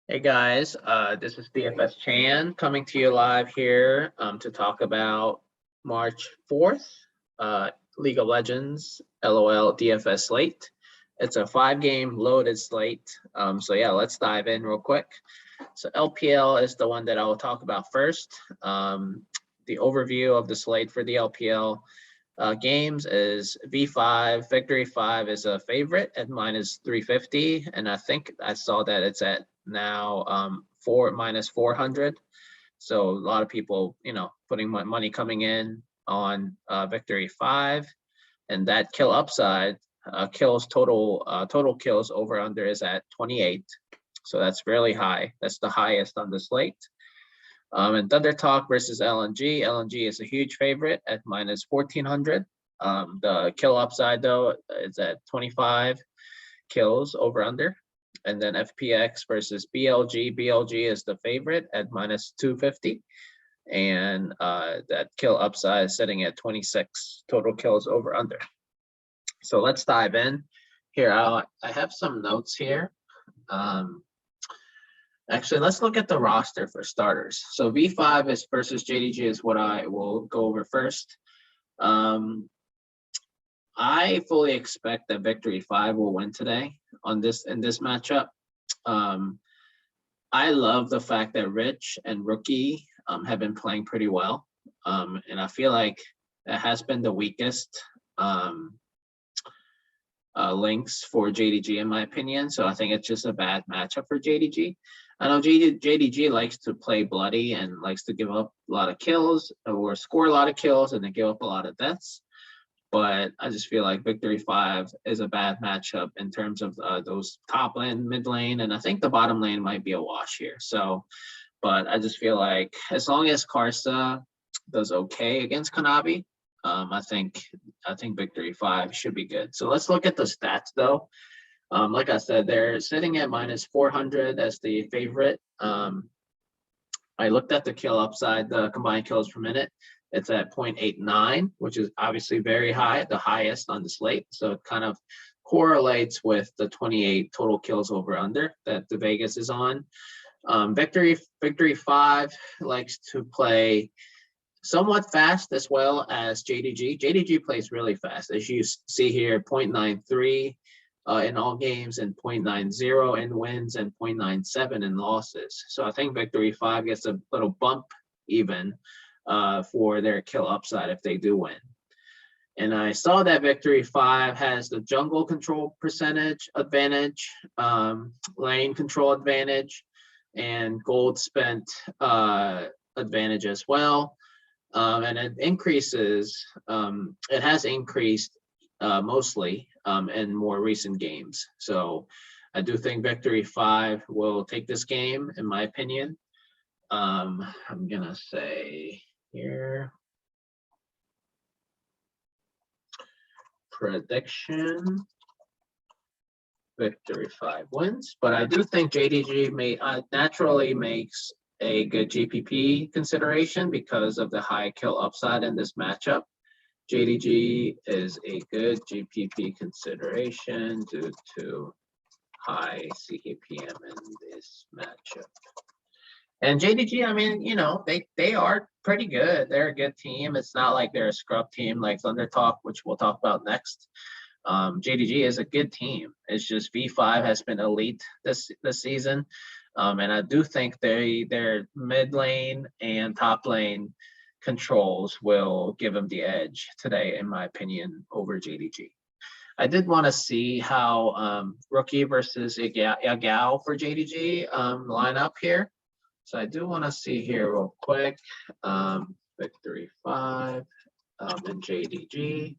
Hey guys, this is Dfs Chan coming to you live here to talk about March 4th, League of Legends LOL DFS Slate. It's a 5-game loaded slate. So yeah, let's dive in real quick. So LPL is the one that I will talk about first. The overview of the slate for the LPL games is V5. Victory 5 is a favorite at -350, and I think I saw that it's at now -400. So a lot of people, putting money coming in on Victory 5, and that kill upside kills total kills over under is at 28. So that's really high. That's the highest on the slate. And Thunder Talk versus LNG. LNG is a huge favorite at -1400. The kill upside though is at 25 kills over under. And then FPX versus BLG. BLG is the favorite at -250. And that kill upside is sitting at 26 total kills over under. So let's dive in. Here, I have some notes here. Actually, let's look at the roster for starters. So V5 is versus JDG is what I will go over first. I fully expect that Victory 5 will win today in this matchup. I love the fact that Rich and Rookie have been playing pretty well. And I feel like that has been the weakest links for JDG in my opinion. So I think it's just a bad matchup for JDG. I know JDG likes to play bloody and likes to give up a lot of kills or score a lot of kills and then give up a lot of deaths. But I just feel like Victory 5 is a bad matchup in terms of those top lane, mid lane, and I think the bottom lane might be a wash here. So, but I just feel like as long as Karsa does okay against Kanavi, I think Victory 5 should be good. So let's look at the stats though. Like I said, they're sitting at -400 as the favorite. I looked at the kill upside, the combined kills per minute. It's at 0.89, which is obviously very high, the highest on the slate. So it kind of correlates with the 28 total kills over under that the Vegas is on. Victory 5 likes to play somewhat fast as well as JDG. JDG plays really fast, as you see here, 0.93 in all games and 0.90 in wins and 0.97 in losses. So I think Victory 5 gets a little bump even for their kill upside if they do win. And I saw that Victory 5 has the jungle control percentage advantage, lane control advantage, and gold spent advantage as well. And it increases, it has increased mostly in more recent games. So I do think Victory 5 will take this game, in my opinion. I'm gonna say here, prediction, Victory 5 wins, but I do think JDG naturally makes a good GPP consideration because of the high kill upside in this matchup. JDG is a good GPP consideration due to high CKPM in this matchup. And JDG, I mean, they are pretty good. They're a good team. It's not like they're a scrub team like Thunder Talk, which we'll talk about next. JDG is a good team. It's just V5 has been elite this season. And I do think their mid lane and top lane controls will give them the edge today, in my opinion, over JDG. I did want to see how Rookie versus Yagao for JDG line up here. So I do want to see here real quick. Victory 5 and JDG.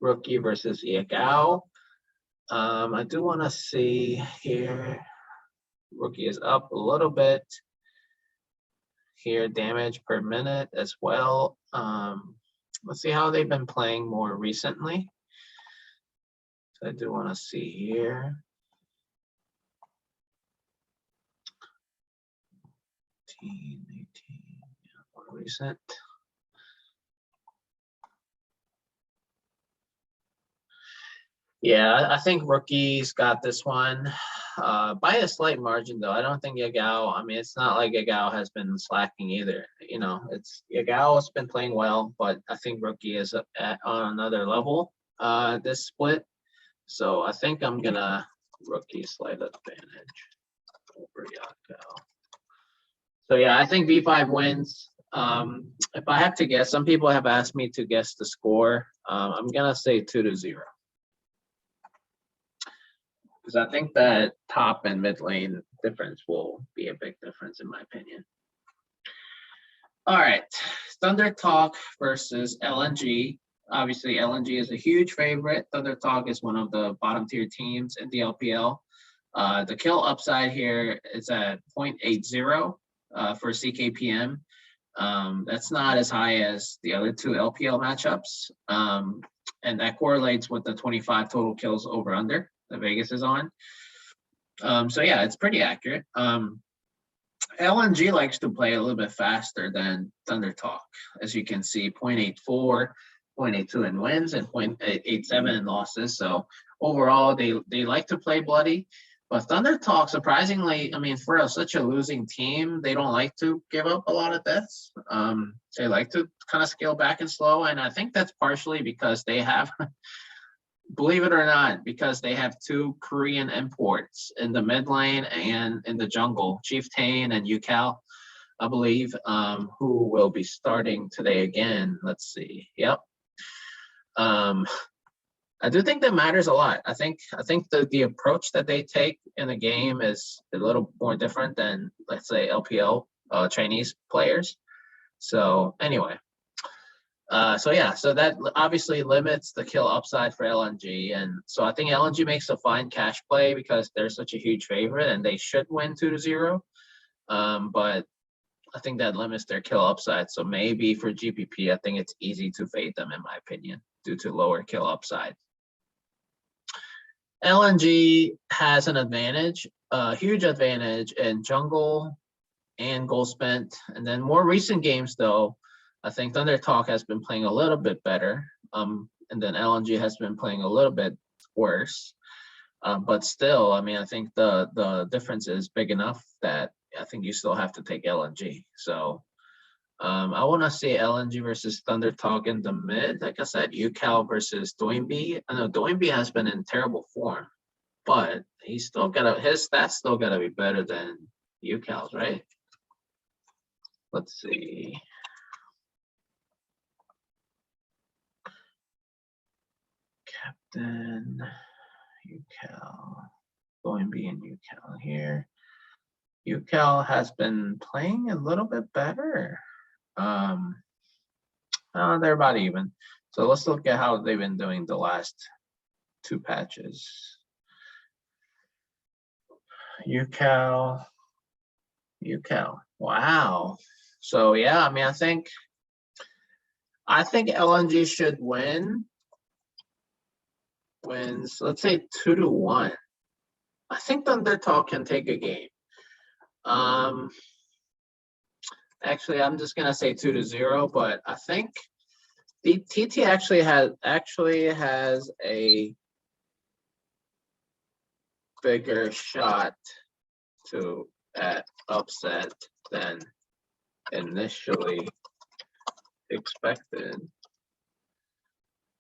Rookie versus Yagao. I do want to see here. Rookie is up a little bit. Here, damage per minute as well. Let's see how they've been playing more recently. So I do want to see here. 18, yeah, more recent. Yeah, I think Rookie's got this one. by a slight margin though. I don't think Yagao, I mean, it's not like Yagao has been slacking either. You know, it's Yagao has been playing well, but I think Rookie is on another level this split. So I think I'm gonna Rookie slight advantage over Yagao. So yeah, I think V5 wins. If I have to guess, some people have asked me to guess the score. I'm gonna say 2-0. Because I think that top and mid lane difference will be a big difference in my opinion. All right, Thunder Talk versus LNG. Obviously, LNG is a huge favorite. Thunder Talk is one of the bottom tier teams in the LPL. The kill upside here is at 0.80 for CKPM. That's not as high as the other two LPL matchups. And that correlates with the 25 total kills over under that Vegas is on. So yeah, it's pretty accurate. LNG likes to play a little bit faster than Thunder Talk. As you can see, 0.84, 0.82 in wins and 0.87 in losses. So overall, they like to play bloody. But Thunder Talk, surprisingly, I mean, for such a losing team, they don't like to give up a lot of deaths. They like to kind of scale back and slow. And I think that's partially because they have, believe it or not, because they have two Korean imports in the mid lane and in the jungle, Chieftain and Yukal, I believe, who will be starting today again. Let's see. Yep. I do think that matters a lot. I think the approach that they take in the game is a little more different than, let's say, LPL Chinese players. So anyway, so yeah, so that obviously limits the kill upside for LNG, and so I think LNG makes a fine cash play because they're such a huge favorite and they should win 2-0. But I think that limits their kill upside. So maybe for GPP, I think it's easy to fade them in my opinion due to lower kill upside. LNG has an advantage, a huge advantage in jungle and goal spent. And then more recent games though, I think Thunder Talk has been playing a little bit better. And then LNG has been playing a little bit worse. But still, I mean, I think the difference is big enough that I think you still have to take LNG. So I want to see LNG versus Thunder Talk in the mid. Like I said, Yukal versus Doinby. I know Doinby has been in terrible form, but he's still got his stats still got to be better than Yukal's, right? Let's see. Captain Yukal, Doinby and Yukal here. Yukal has been playing a little bit better. They're about even. So let's look at how they've been doing the last two patches. Yukal. Wow. So yeah, I mean, I think LNG should wins, let's say 2-1. I think Thunder Talk can take a game. Actually, I'm just gonna say 2-0, but I think the TT actually has a bigger shot to upset than initially expected.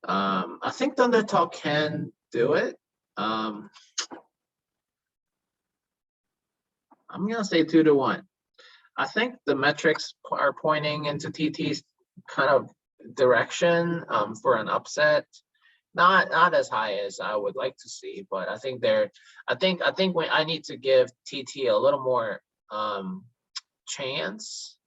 I think Thunder Talk can do it. I'm gonna say 2-1. I think the metrics are pointing into TT's kind of direction for an upset. Not as high as I would like to see, but I think when I need to give TT a little more chance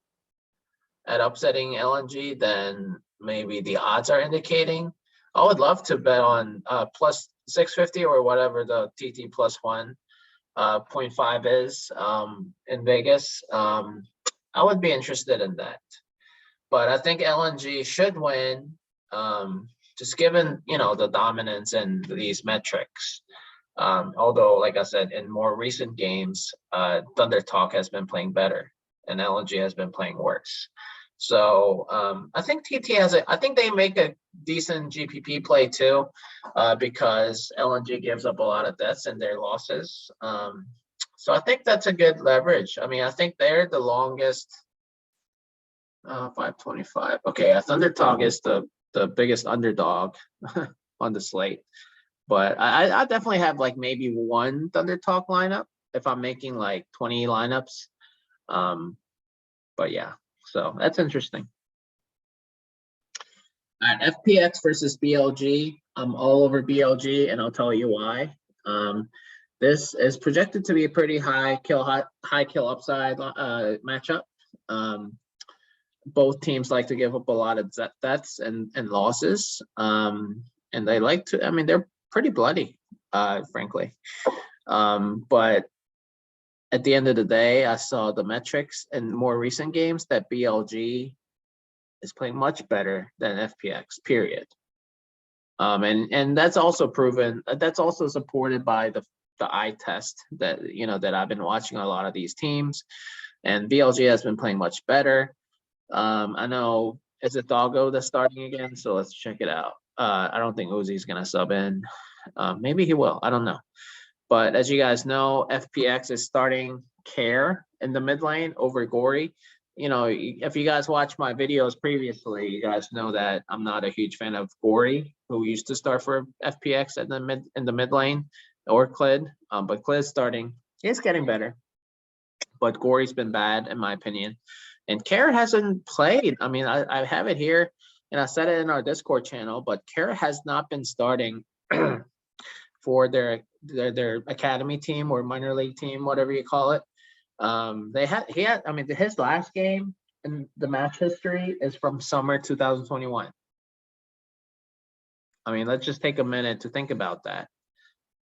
at upsetting LNG than maybe the odds are indicating. I would love to bet on plus 650 or whatever the TT plus 1.5 is in Vegas. I would be interested in that, but I think LNG should win, just given the dominance in these metrics. Although, like I said, in more recent games, Thunder Talk has been playing better and LNG has been playing worse. So I think TT has I think they make a decent GPP play too, because LNG gives up a lot of deaths in their losses. So I think that's a good leverage. I mean, I think they're the longest. 525. Okay, Thunder Talk is the biggest underdog on the slate. But I definitely have like maybe one Thunder Talk lineup if I'm making like 20 lineups. But yeah, so that's interesting. All right, FPX versus BLG. I'm all over BLG, and I'll tell you why. This is projected to be a pretty high kill upside matchup. Both teams like to give up a lot of deaths and losses. And they like to, I mean, they're pretty bloody, frankly. But at the end of the day, I saw the metrics in more recent games that BLG is playing much better than FPX, period. And that's also proven, that's also supported by the eye test that, that I've been watching a lot of these teams, and BLG has been playing much better. I know it's a Doggo that's starting again, so let's check it out. I don't think Uzi's gonna sub in. Maybe he will, I don't know. But as you guys know, FPX is starting Care in the mid lane over Gory. If you guys watch my videos previously, you guys know that I'm not a huge fan of Gory, who used to start for FPX in the mid lane, or Clid. But Clid's starting. He's getting better. But Gory's been bad, in my opinion. And Care hasn't played. I mean, I have it here, and I said it in our Discord channel, but Care has not been starting for their academy team or minor league team, whatever you call it. His last game in the match history is from summer 2021. I mean, let's just take a minute to think about that.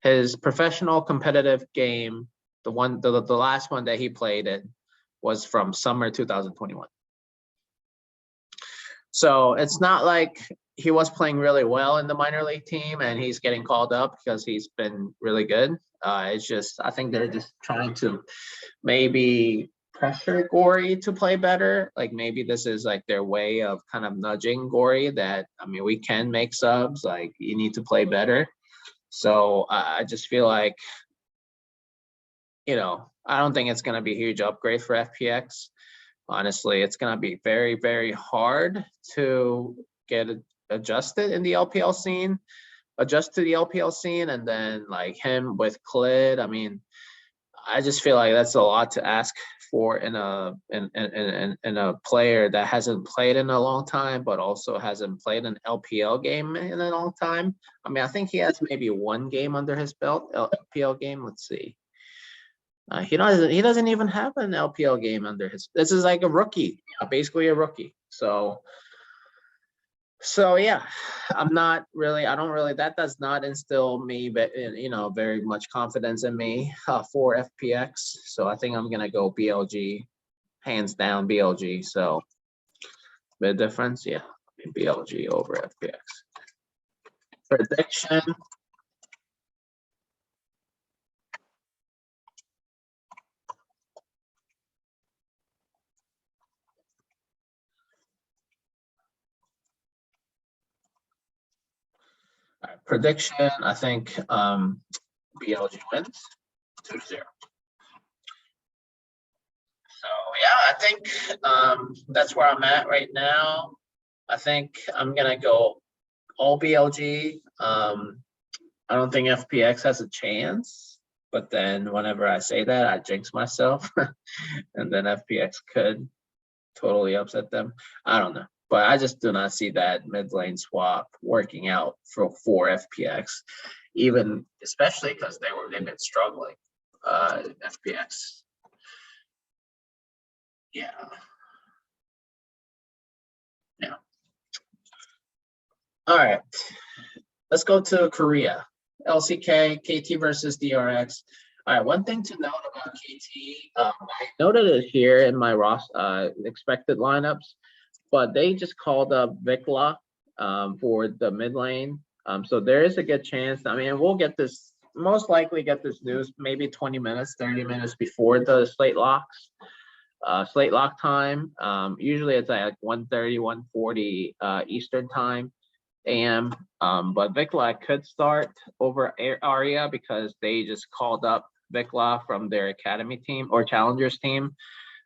His professional competitive game, the last one that he played in, was from summer 2021. So it's not like he was playing really well in the minor league team and he's getting called up because he's been really good. It's just, I think they're just trying to maybe pressure Gory to play better. Like maybe this is like their way of kind of nudging Gory that, I mean, we can make subs, like you need to play better. So I just feel like, I don't think it's going to be a huge upgrade for FPX. Honestly, it's going to be very, very hard to get adjusted in the LPL scene, adjust to the LPL scene, and then like him with Clid. I mean, I just feel like that's a lot to ask for in a player that hasn't played in a long time, but also hasn't played an LPL game in a long time. I mean, I think he has maybe one game under his belt, LPL game. Let's see. He doesn't even have an LPL game under his. This is like a rookie, basically a rookie. So yeah, I don't really. That does not instill me, but very much confidence in me for FPX. So I think I'm gonna go BLG, hands down BLG. So bit difference, yeah, BLG over FPX. Prediction. Prediction, I think BLG wins 2-0. So yeah, I think that's where I'm at right now. I think I'm gonna go all BLG. I don't think FPX has a chance, but then whenever I say that, I jinx myself, and then FPX could totally upset them. I don't know. But I just do not see that mid lane swap working out for FPX, even especially because they've been struggling. FPX, yeah. All right, let's go to Korea. LCK, KT versus DRX. All right, one thing to note about KT, I noted it here in my expected lineups, but they just called up Vikla for the mid lane. So there is a good chance. I mean, we'll most likely get this news maybe 20 minutes, 30 minutes before the slate locks. Slate lock time. Usually it's at like 1:30, 1:40 Eastern time AM. But Vikla could start over Arya because they just called up Vikla from their academy team or challengers team,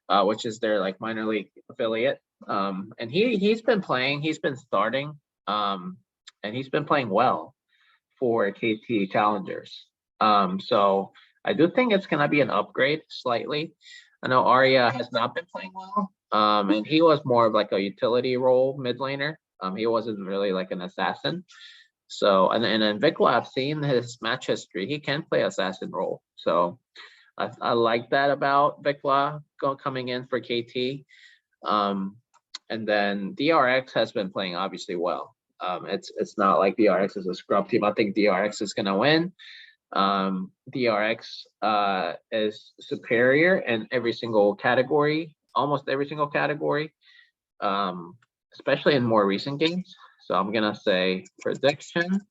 which is their like minor league affiliate. And he's been playing, he's been starting, and he's been playing well for KT challengers. So I do think it's gonna be an upgrade slightly. I know Arya has not been playing well, and he was more of like a utility role mid laner. He wasn't really like an assassin. So and then Vikla, I've seen his match history. He can play assassin role. So I like that about Vikla coming in for KT. And then DRX has been playing obviously well. It's not like DRX is a scrub team. I think DRX is gonna win. DRX is superior in every single category, almost every single category, especially in more recent games. So I'm gonna say prediction: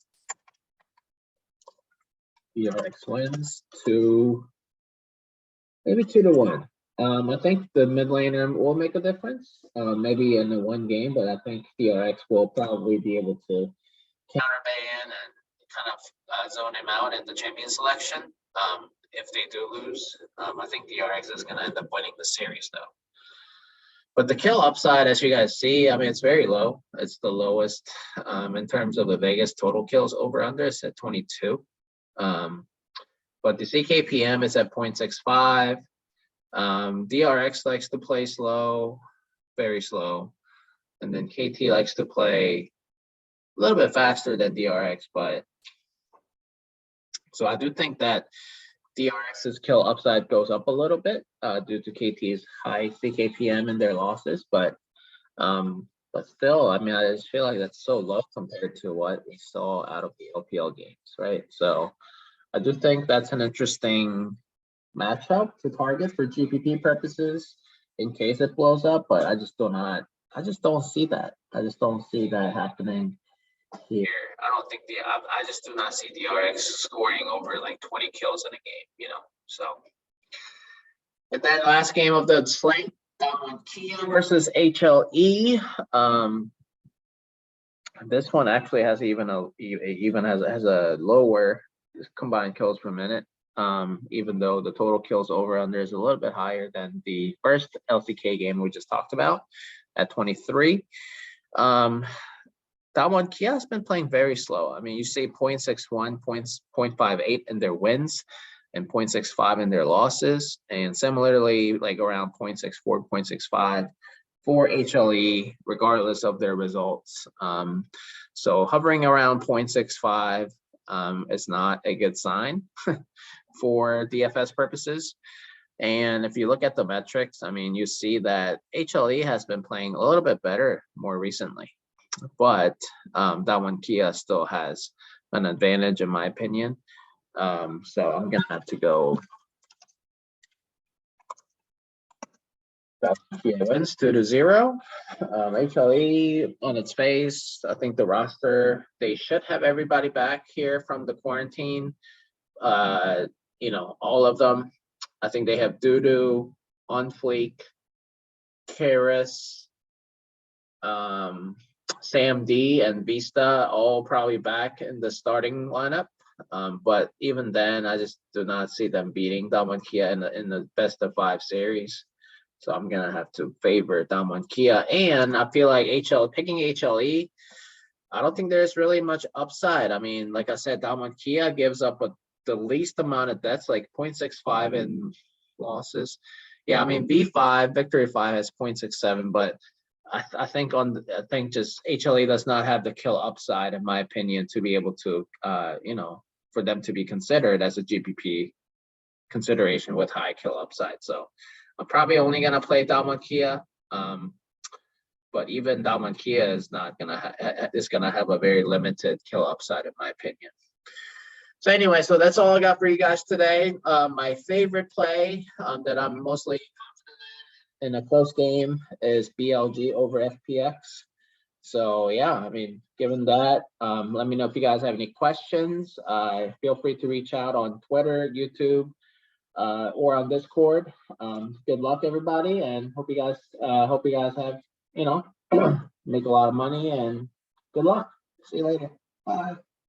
DRX wins maybe 2-1. I think the mid laner will make a difference, maybe in the one game, but I think DRX will probably be able to counterban and kind of zone him out in the champion selection. If they do lose, I think DRX is going to end up winning the series though. But the kill upside, as you guys see, I mean, it's very low. It's the lowest in terms of the Vegas total kills over under. It's at 22. But the CKPM is at 0.65. DRX likes to play slow, very slow. And then KT likes to play a little bit faster than DRX, but so I do think that DRX's kill upside goes up a little bit due to KT's high CKPM and their losses, but still, I mean, I just feel like that's so low compared to what we saw out of the LPL games, right? So I do think that's an interesting matchup to target for GPP purposes in case it blows up, but I just don't see that. I just don't see that happening here. I don't think I just do not see DRX scoring over like 20 kills in a game, you know. So and then last game of the slate, that one, Kia versus HLE. This one actually has even has a lower combined kills per minute. Even though the total kills over under is a little bit higher than the first LCK game we just talked about at 23. That one, Kia has been playing very slow. I mean, you see 0.61, 0.58 in their wins and 0.65 in their losses. And similarly, like around 0.64, 0.65 for HLE, regardless of their results. So hovering around 0.65 is not a good sign for DFS purposes. And if you look at the metrics, I mean, you see that HLE has been playing a little bit better more recently. But that one, Kia still has an advantage in my opinion. So I'm gonna have to go. Kia wins 2-0. HLE on its face, I think the roster, they should have everybody back here from the quarantine. You know, all of them. I think they have Dudu, On Fleek, Karis, Sam D and Vista all probably back in the starting lineup. But even then, I just do not see them beating Damwon Kia in the best of 5 series. So I'm gonna have to favor Damwon Kia. And I feel like picking HLE, I don't think there's really much upside. I mean, like I said, Damwon Kia gives up the least amount of deaths, like 0.65 in losses. Yeah, I mean, Victory 5 has 0.67, but I think just HLE does not have the kill upside, in my opinion, to be able to, you know, for them to be considered as a GPP consideration with high kill upside. So I'm probably only gonna play Damwon Kia, but even Damwon Kia is gonna have a very limited kill upside, in my opinion. So anyway, so that's all I got for you guys today. My favorite play that I'm mostly in a close game is BLG over FPX. So yeah, I mean, given that, let me know if you guys have any questions. Feel free to reach out on Twitter, YouTube, or on Discord. Good luck, everybody, and hope you guys have, make a lot of money, and good luck. See you later. Bye.